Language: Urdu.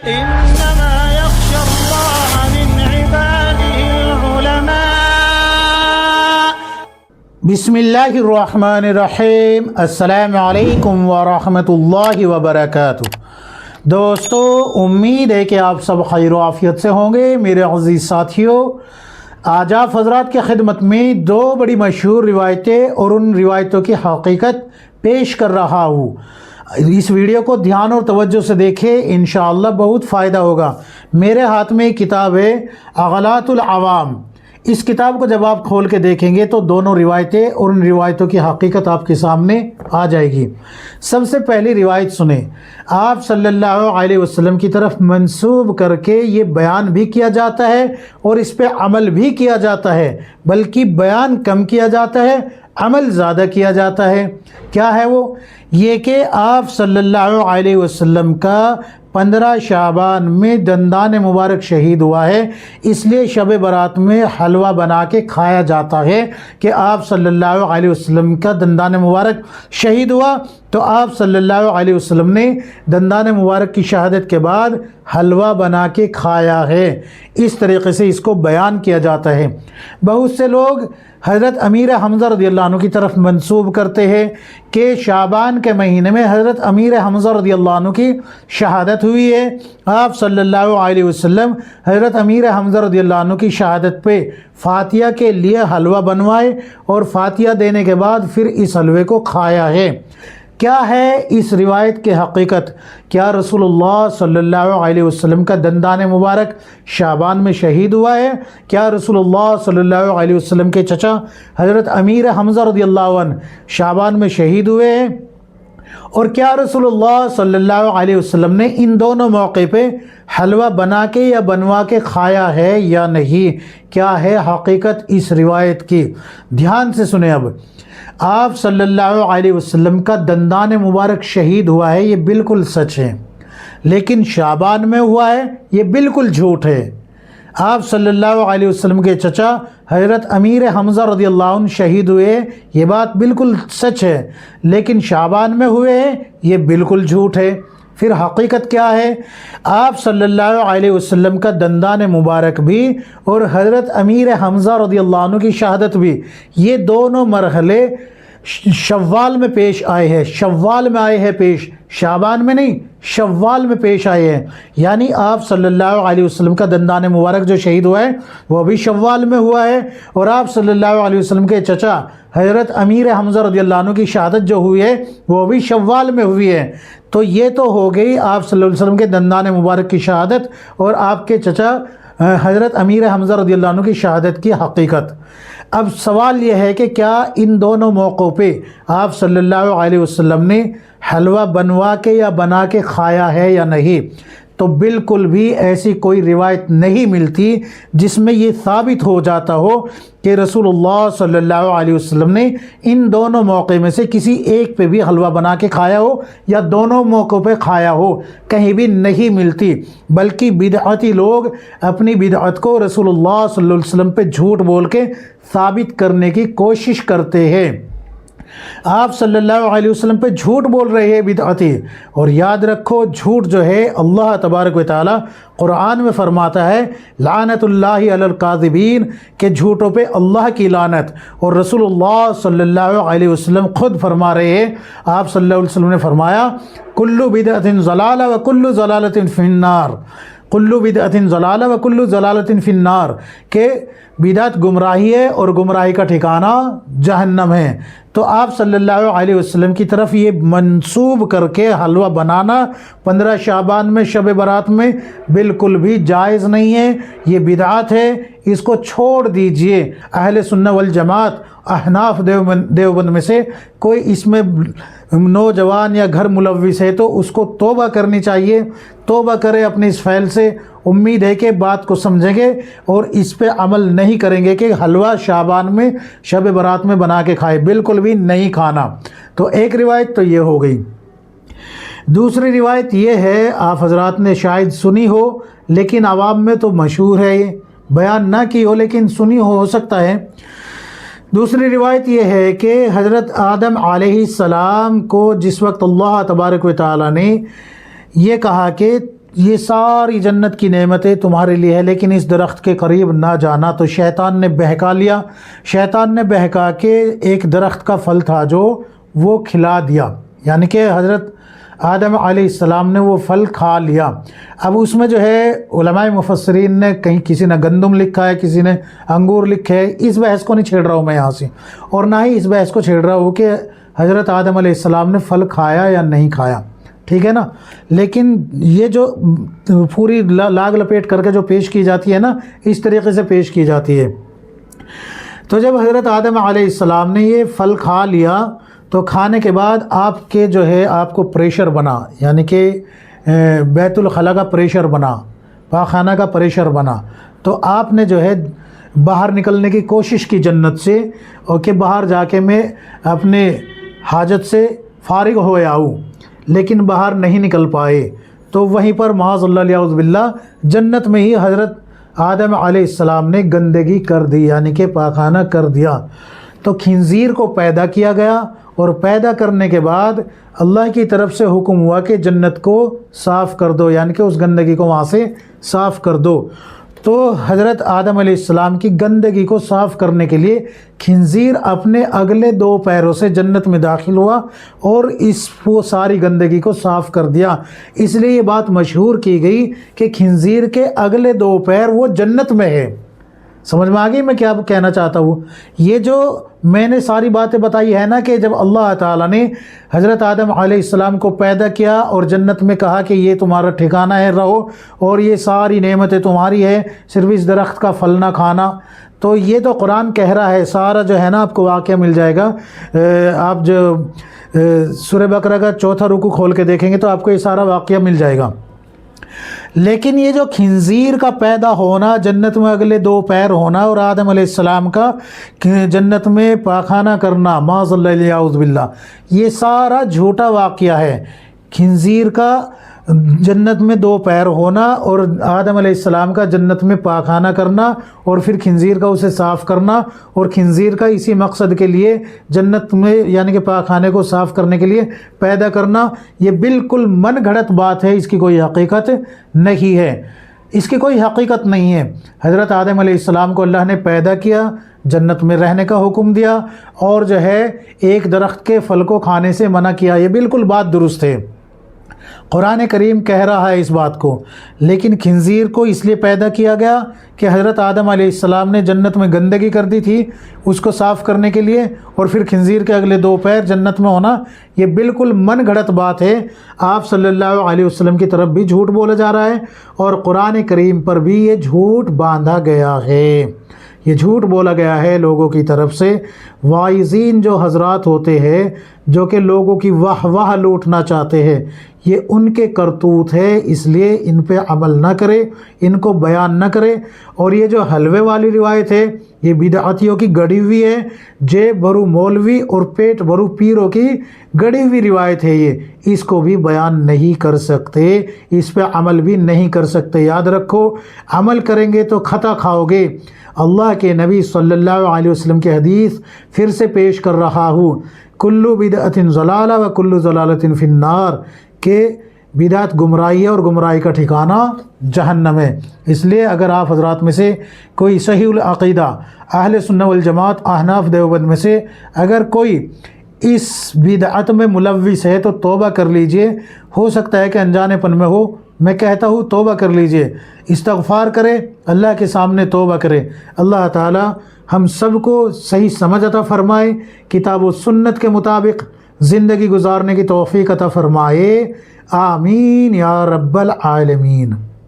إنما يخشى الله من عباده العلماء. بسم اللہ الرحمن الرحیم. السلام علیکم ورحمۃ اللہ وبرکاتہ. دوستو، امید ہے کہ آپ سب خیر و عافیت سے ہوں گے. میرے عزیز ساتھیوں، آج آپ حضرات کی خدمت میں دو بڑی مشہور روایتیں اور ان روایتوں کی حقیقت پیش کر رہا ہوں. اس ویڈیو کو دھیان اور توجہ سے دیکھیں، انشاءاللہ بہت فائدہ ہوگا. میرے ہاتھ میں ایک کتاب ہے اغلاط العوام. اس کتاب کو جب آپ کھول کے دیکھیں گے تو دونوں روایتیں اور ان روایتوں کی حقیقت آپ کے سامنے آ جائے گی. سب سے پہلی روایت سنیں. آپ صلی اللہ علیہ وسلم کی طرف منسوب کر کے یہ بیان بھی کیا جاتا ہے اور اس پہ عمل بھی کیا جاتا ہے، بلکہ بیان کم کیا جاتا ہے، عمل زیادہ کیا جاتا ہے. کیا ہے وہ؟ یہ کہ آپ صلی اللہ علیہ وسلم کا 15 شعبان میں دندان مبارک شہید ہوا ہے، اس لیے شب برات میں حلوہ بنا کے کھایا جاتا ہے کہ آپ صلی اللہ علیہ وسلم کا دندان مبارک شہید ہوا، تو آپ صلی اللہ علیہ وسلم نے دندان مبارک کی شہادت کے بعد حلوہ بنا کے کھایا ہے. اس طریقے سے اس کو بیان کیا جاتا ہے. بہت سے لوگ حضرت امیر حمزہ رضی اللہ عنہ کی طرف منسوب کرتے ہیں کہ شعبان کے مہینے میں حضرت امیر حمزہ رضی اللہ عنہ کی شہادت ہوئی ہے. آپ صلی اللہ علیہ وسلم حضرت امیر حمزہ رضی اللہ عنہ کی شہادت پہ فاتحہ کے لیے حلوہ بنوائے اور فاتحہ دینے کے بعد پھر اس حلوے کو کھایا ہے. کیا ہے اس روایت کی حقیقت؟ کیا رسول اللہ صلی اللہ علیہ وسلم کا دندان مبارک شعبان میں شہید ہوا ہے؟ کیا رسول اللہ صلی اللہ علیہ وسلم کے چچا حضرت امیر حمزہ رضی اللہ عنہ شعبان میں شہید ہوئے ہیں؟ اور کیا رسول اللہ صلی اللہ علیہ وسلم نے ان دونوں موقع پہ حلوہ بنا کے یا بنوا کے کھایا ہے یا نہیں؟ کیا ہے حقیقت اس روایت کی؟ دھیان سے سنیں. اب آپ صلی اللہ علیہ وسلم کا دندان مبارک شہید ہوا ہے، یہ بالکل سچ ہے، لیکن شعبان میں ہوا ہے، یہ بالکل جھوٹ ہے. آپ صلی اللہ علیہ وسلم کے چچا حضرت امیر حمزہ رضی اللہ عنہ شہید ہوئے، یہ بات بالکل سچ ہے، لیکن شعبان میں ہوئے ہیں، یہ بالکل جھوٹ ہے. پھر حقیقت کیا ہے؟ آپ صلی اللہ علیہ وسلم کا دندان مبارک بھی اور حضرت امیر حمزہ رضی اللہ عنہ کی شہادت بھی، یہ دونوں مرحلے شوال میں پیش آئے ہیں. شوال میں آئے ہیں پیش، شعبان میں نہیں، شوال میں پیش آئے ہیں. یعنی آپ صلی اللہ علیہ وسلم کا دندان مبارک جو شہید ہوا ہے وہ بھی شوال میں ہوا ہے، اور آپ صلی اللہ علیہ وسلم کے چچا حضرت امیر حمزہ رضی اللہ عنہ کی شہادت جو ہوئی ہے وہ بھی شوال میں ہوئی ہے. تو یہ تو ہو گئی آپ صلی اللہ علیہ وسلم کے دندان مبارک کی شہادت اور آپ کے چچا حضرت امیر حمزہ رضی اللہ عنہ کی شہادت کی حقیقت. اب سوال یہ ہے کہ کیا ان دونوں موقعوں پہ آپ صلی اللہ علیہ وسلم نے حلوہ بنوا کے یا بنا کے کھایا ہے یا نہیں؟ تو بالکل بھی ایسی کوئی روایت نہیں ملتی جس میں یہ ثابت ہو جاتا ہو کہ رسول اللہ صلی اللہ علیہ وسلم نے ان دونوں موقع میں سے کسی ایک پہ بھی حلوہ بنا کے کھایا ہو یا دونوں موقعوں پہ کھایا ہو. کہیں بھی نہیں ملتی، بلکہ بدعتی لوگ اپنی بدعت کو رسول اللہ صلی اللہ علیہ وسلم پہ جھوٹ بول کے ثابت کرنے کی کوشش کرتے ہیں. آپ صلی اللہ علیہ وسلم پہ جھوٹ بول رہے ہیں بدعتی. اور یاد رکھو، جھوٹ جو ہے اللہ تبارک و تعالی قرآن میں فرماتا ہے لعنت اللہ علی الکاذبین، کہ جھوٹوں پہ اللہ کی لعنت. اور رسول اللہ صلی اللہ علیہ وسلم خود فرما رہے ہیں، آپ صلی اللہ علیہ وسلم نے فرمایا کل بدعت ضلالہ و کل ضلالۃ فی النار. کلو بدعت ضلالہ و کلو ضلالۃ فی النار، کہ بدعت گمراہی ہے اور گمراہی کا ٹھکانہ جہنم ہے. تو آپ صلی اللہ علیہ وسلم کی طرف یہ منسوب کر کے حلوہ بنانا 15 شعبان میں شب برات میں بالکل بھی جائز نہیں ہے، یہ بدعت ہے. اس کو چھوڑ دیجئے. اہل سنہ والجماعت احناف دیوبند میں سے کوئی اس میں نوجوان یا گھر ملوث ہے تو اس کو توبہ کرنی چاہیے. توبہ کرے اپنے اس فعل سے. امید ہے کہ بات کو سمجھیں گے اور اس پہ عمل نہیں کریں گے کہ حلوہ شعبان میں شب برات میں بنا کے کھائے، بالکل بھی نہیں کھانا. تو ایک روایت تو یہ ہو گئی. دوسری روایت یہ ہے، آپ حضرات نے شاید سنی ہو لیکن عوام میں تو مشہور ہے، یہ بیان نہ کی ہو لیکن سنی ہو سکتا ہے. دوسری روایت یہ ہے کہ حضرت آدم علیہ السلام کو جس وقت اللہ تبارک و تعالی نے یہ کہا کہ یہ ساری جنت کی نعمتیں تمہارے لیے ہے، لیکن اس درخت کے قریب نہ جانا۔ تو شیطان نے بہکا لیا، شیطان نے بہکا کے ایک درخت کا پھل تھا جو وہ کھلا دیا، یعنی کہ حضرت آدم علیہ السلام نے وہ پھل کھا لیا۔ اب اس میں جو ہے علماء مفسرین نے کہیں کسی نے گندم لکھا ہے، کسی نے انگور لکھے ہے، اس بحث کو نہیں چھیڑ رہا ہوں میں یہاں سے، اور نہ ہی اس بحث کو چھیڑ رہا ہوں کہ حضرت آدم علیہ السلام نے پھل کھایا یا نہیں کھایا، ٹھیک ہے نا۔ لیکن یہ جو پوری لاگ لپیٹ کر کے جو پیش کی جاتی ہے نا، اس طریقے سے پیش کی جاتی ہے۔ تو جب حضرت آدم علیہ السلام نے یہ پھل کھا لیا تو کھانے کے بعد آپ کے جو ہے آپ کو پریشر بنا، یعنی کہ بیت الخلاء کا پریشر بنا، پاخانہ کا پریشر بنا، تو آپ نے جو ہے باہر نکلنے کی کوشش کی جنت سے، اور کہ باہر جا کے میں اپنے حاجت سے فارغ ہو آؤں، لیکن باہر نہیں نکل پائے۔ تو وہیں پر معاذ اللہ اعوذ باللہ جنت میں ہی حضرت آدم علیہ السلام نے گندگی کر دی، یعنی کہ پاخانہ کر دیا۔ تو خنزیر کو پیدا کیا گیا، اور پیدا کرنے کے بعد اللہ کی طرف سے حکم ہوا کہ جنت کو صاف کر دو، یعنی کہ اس گندگی کو وہاں سے صاف کر دو۔ تو حضرت آدم علیہ السلام کی گندگی کو صاف کرنے کے لیے خنزیر اپنے اگلے 2 پیروں سے جنت میں داخل ہوا اور وہ ساری گندگی کو صاف کر دیا۔ اس لیے یہ بات مشہور کی گئی کہ خنزیر کے اگلے 2 پیر وہ جنت میں ہے۔ سمجھ میں آ گئی میں کیا کہنا چاہتا ہوں؟ یہ جو میں نے ساری باتیں بتائی ہے نا، کہ جب اللہ تعالیٰ نے حضرت آدم علیہ السلام کو پیدا کیا اور جنت میں کہا کہ یہ تمہارا ٹھکانہ ہے، رہو، اور یہ ساری نعمتیں تمہاری ہے، صرف اس درخت کا پھل نہ کھانا، تو یہ تو قرآن کہہ رہا ہے، سارا جو ہے نا آپ کو واقعہ مل جائے گا۔ آپ جو سورہ بقرہ کا 4تھا رکوع کھول کے دیکھیں گے تو آپ کو یہ سارا واقعہ مل جائے گا۔ لیکن یہ جو خنزیر کا پیدا ہونا، جنت میں اگلے 2 پیر ہونا، اور آدم علیہ السلام کا جنت میں پاخانہ کرنا، معاذ اللہ اعوذ باللہ، یہ سارا جھوٹا واقعہ ہے۔ خنزیر کا جنت میں 2 پیر ہونا اور آدم علیہ السلام کا جنت میں پاخانہ کرنا، اور پھر خنزیر کا اسے صاف کرنا، اور خنزیر کا اسی مقصد کے لیے جنت میں یعنی کہ پاخانے کو صاف کرنے کے لیے پیدا کرنا، یہ بالکل من گھڑت بات ہے، اس کی کوئی حقیقت نہیں ہے، اس کی کوئی حقیقت نہیں ہے۔ حضرت آدم علیہ السلام کو اللہ نے پیدا کیا، جنت میں رہنے کا حکم دیا، اور جو ہے ایک درخت کے پھل کو کھانے سے منع کیا، یہ بالکل بات درست ہے، قرآن کریم کہہ رہا ہے اس بات کو۔ لیکن خنزیر کو اس لیے پیدا کیا گیا کہ حضرت آدم علیہ السلام نے جنت میں گندگی کر دی تھی، اس کو صاف کرنے کے لیے، اور پھر خنزیر کے اگلے 2 پیر جنت میں ہونا، یہ بالکل من گھڑت بات ہے۔ آپ صلی اللہ علیہ وسلم کی طرف بھی جھوٹ بولا جا رہا ہے، اور قرآن کریم پر بھی یہ جھوٹ باندھا گیا ہے، یہ جھوٹ بولا گیا ہے لوگوں کی طرف سے۔ واعظین جو حضرات ہوتے ہیں جو کہ لوگوں کی واہ لوٹنا چاہتے ہیں، یہ ان کے کرتوت ہے، اس لیے ان پہ عمل نہ کرے، ان کو بیان نہ کرے۔ اور یہ جو حلوے والی روایت ہے، یہ بدعتیوں کی گڑھی ہوئی ہے، جیب بھرو مولوی اور پیٹ بھرو پیروں کی گڑھی ہوئی روایت ہے، یہ اس کو بھی بیان نہیں کر سکتے، اس پہ عمل بھی نہیں کر سکتے۔ یاد رکھو، عمل کریں گے تو خطا کھاؤ گے۔ اللہ کے نبی صلی اللہ علیہ وسلم کی حدیث پھر سے پیش کر رہا ہوں، کلو بدعت ضلالہ و کلو ضلالۃ فی النار، کہ بدعت گمراہی ہے اور گمراہی کا ٹھکانہ جہنم ہے۔ اس لیے اگر آپ حضرات میں سے کوئی صحیح العقیدہ اہل سنہ والجماعت احناف دیوبند میں سے اگر کوئی اس بدعت میں ملوث ہے تو توبہ کر لیجئے، ہو سکتا ہے کہ انجانے پن میں ہو، میں کہتا ہوں توبہ کر لیجئے، استغفار کرے، اللہ کے سامنے توبہ کرے۔ اللہ تعالی ہم سب کو صحیح سمجھ عطا فرمائے، کتاب و سنت کے مطابق زندگی گزارنے کی توفیق عطا فرمائے، آمین یا رب العالمین۔